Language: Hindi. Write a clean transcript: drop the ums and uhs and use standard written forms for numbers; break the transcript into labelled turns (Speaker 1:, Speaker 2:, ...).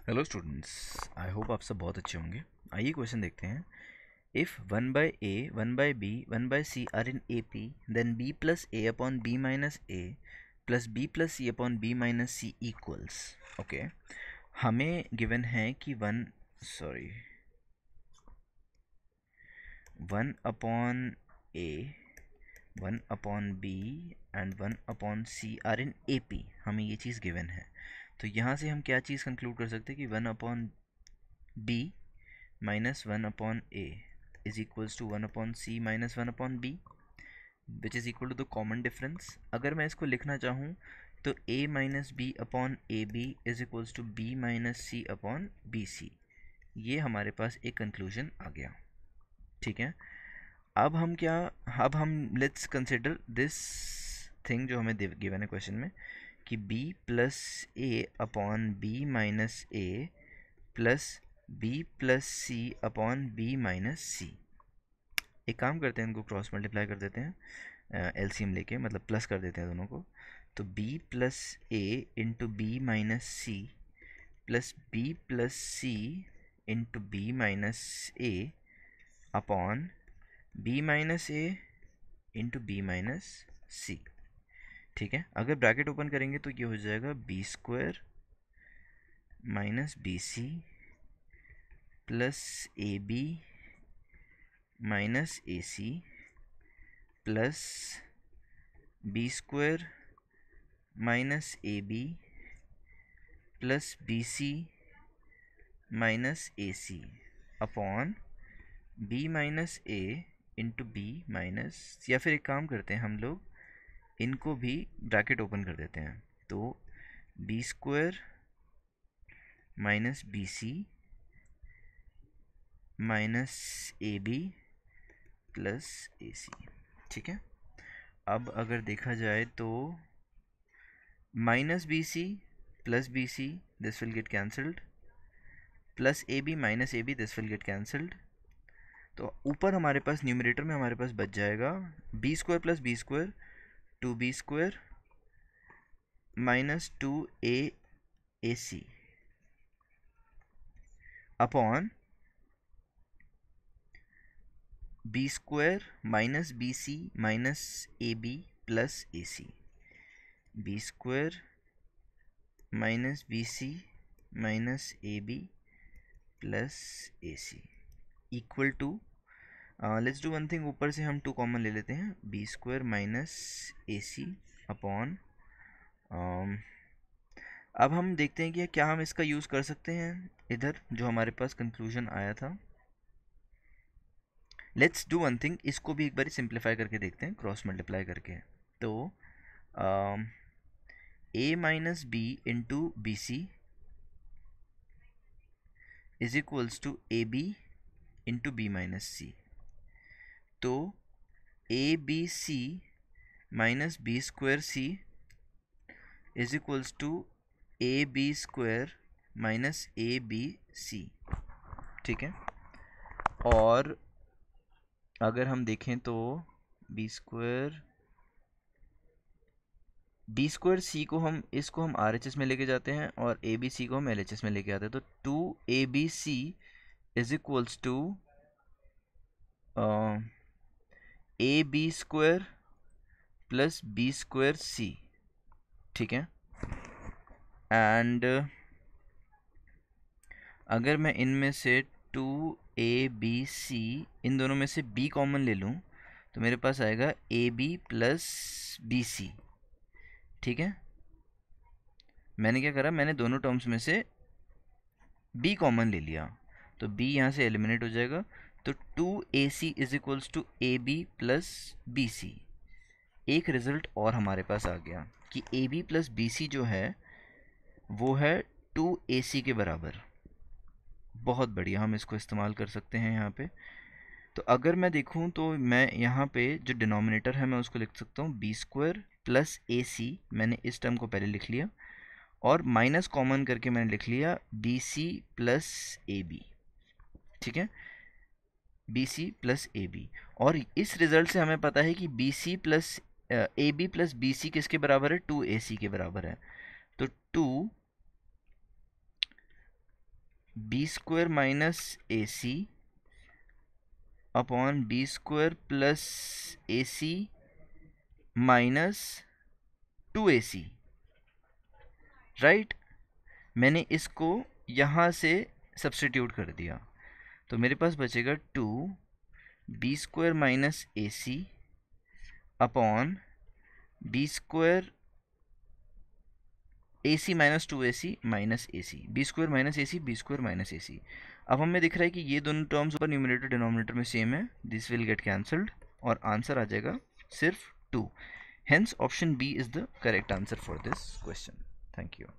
Speaker 1: हेलो स्टूडेंट्स, आई होप आप सब बहुत अच्छे होंगे। आइए क्वेश्चन देखते हैं। If 1/a 1/b 1/c are in A P, then b plus a upon b minus a plus b plus c upon b minus c equals. Okay, हमें गिवन है कि 1 upon a 1 upon b and 1 upon c are in A P, हमें ये चीज़ गिवन है। तो यहाँ से हम क्या चीज़ कंक्लूड कर सकते हैं कि 1 upon b minus 1 upon a is equals to 1 upon c minus 1 upon b, which is equal to the common difference। अगर मैं इसको लिखना चाहूँ तो a minus b upon ab is equals to b minus c upon bc। ये हमारे पास एक कंक्लूजन आ गया। ठीक है, अब हम लेट्स कंसिडर दिस थिंग जो हमें गिवन है क्वेश्चन में कि b plus a upon b minus a plus b plus C upon B minus C. एक काम करते हैं, इनको क्रॉस मल्टीप्लाई कर देते हैं, एलसीएम लेके, मतलब प्लस कर देते हैं दोनों को। तो b plus A into B minus C plus B plus C into B minus A upon B minus A into B minus C. ठीक है, अगर ब्रैकेट ओपन करेंगे तो ये हो जाएगा B square minus B C plus A B minus A C plus B square minus A B plus B C minus A C upon B minus A into B minus, या फिर एक काम करते हैं हम लोग इनको भी ब्रैकेट ओपन कर देते हैं। तो B square minus B C minus A B plus A C. ठीक है, अब अगर देखा जाए तो minus B C plus B C this will get cancelled, plus A B minus A B this will get cancelled. तो ऊपर हमारे पास न्यूमरेटर में हमारे पास बच जाएगा B square plus B square 2b square minus 2ac upon B square minus B C minus A B plus A C. B square minus B C minus A B plus A C equal to, let's do one thing, ऊपर से हम 2 कॉमन ले लेते हैं, B square minus A C upon, अब हम देखते हैं कि क्या हम इसका यूज़ कर सकते हैं इधर जो हमारे पास कंक्लूजन आया था। लेट्स डू वन थिंग, इसको भी एक बार सिंप्लीफाई करके देखते हैं क्रॉस मल्टीप्लाई करके। तो a minus B into B C is equals to A B into B minus C. तो A B C minus B square C is equals to A B square minus A B C. ठीक है, और अगर हम देखें तो बी स्क्वायर सी को हम इसको हम आर एच एस में लेके जाते हैं और ए बी सी को हम एल एच एस में लेके आते हैं। तो 2abc is equals to A B square plus B square C. ठीक है, एंड अगर मैं इनमें से 2abc इन दोनों में से b कॉमन ले लूँ तो मेरे पास आएगा A B plus B C. ठीक है, मैंने क्या करा, मैंने दोनों टर्म्स में से b कॉमन ले लिया, तो b यहाँ से एलिमिनेट हो जाएगा। तो 2ac is equals to A B plus B C. एक रिजल्ट और हमारे पास आ गया कि A B plus B C जो है वो है 2ac के बराबर। बहुत बढ़िया, हम इसको इस्तेमाल कर सकते हैं यहाँ पे। तो अगर मैं देखूँ तो मैं यहाँ पे जो डिनोमिनेटर है मैं उसको लिख सकता हूँ बी स्क्वायर प्लस ए सी, मैंने इस टर्म को पहले लिख लिया, और माइनस कॉमन करके मैंने लिख लिया B C plus A B. ठीक है, B C plus A B, और इस रिजल्ट से हमें पता है कि B C plus A B plus B C किसके बराबर है, 2ac के बराबर है। तो 2 B square minus A C upon B square plus A C minus 2ac, right. मैंने इसको यहाँ से सब्स्टिट्यूट कर दिया तो मेरे पास बचेगा 2b square minus A C upon B square A C minus 2ac minus A C, B square minus A C, B square minus A सी। अब हमें दिख रहा है कि ये दोनों टर्म्स ऊपर न्यूमरेटर डिनोमिनेटर में सेम है, दिस विल गेट कैंसल्ड और आंसर आ जाएगा सिर्फ 2। Hence option B is the correct answer for this question. Thank you.